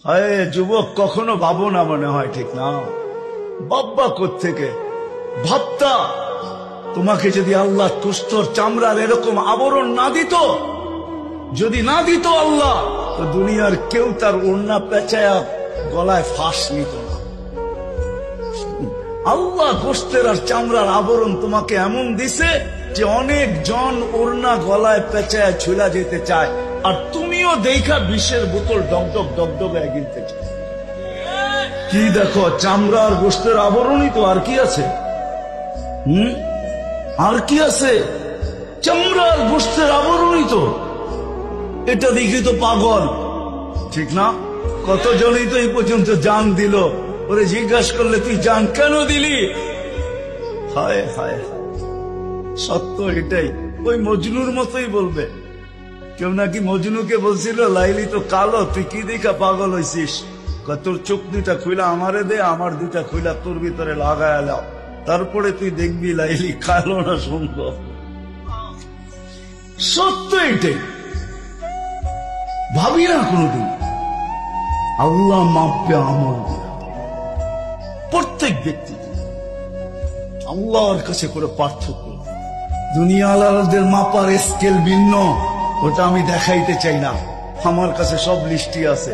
হায় যুবক, কখনো ভাবো না, মনে হয় ঠিক না। বাব্বা কোত্থেকে ভাবতা, তোমাকে যদি আল্লাহ তুস্তর চামড়ার এরকম আবরণ না দিত, যদি না দিত আল্লাহ, তো দুনিয়ার কেউ তার ওড়না পেঁচায়া গলায় ফাঁস নিত না। আল্লাহ গোস্তের আর চামড়ার আবরণ তোমাকে এমন দিছে যে অনেক জন ওড়না গলায় পেঁচায় ঝুলা যেতে চায়, আর তুমিও দেখা বিষের বোতল ডগডগ ডগডগ গিলতে চাও। কি দেখো, চামড়া আর গোস্তের আবরণই তো, আর কি আছে? আর কি আছে? চামড়া আর গোস্তের আবরণই তো। এটা দেখি তো পাগল, ঠিক না? কতজনই তো এই পর্যন্ত জান দিল, ওরে জিজ্ঞাসা করলে তুই জান কেন দিলি? হায় হায়, সত্য এটাই। ওই মজনুর মতোই বলবে। কেউ নাকি মজনুকে বলছিল, লাইলি তো কালো, তুই কি দেখা পাগল হয়েছিস? তোর চোখ দুটা খুইলা আমারে দে, আমার দুটা খুইলা তোর ভিতরে লাগায় লাও, তারপরে তুই দেখবি লাইলি কালো না সুন্দর। সত্য এটাই। ভাবি না কোনদিন আল্লাহ মাপবে আমল দিয়া। প্রত্যেক ব্যক্তি আল্লাহর কাছে করে পার্থক্য। দুনিয়া আলাদের মাপার স্কেল ভিন্ন, ওটা আমি দেখাইতে চাই না। আমার কাছে সব লিস্টই আছে।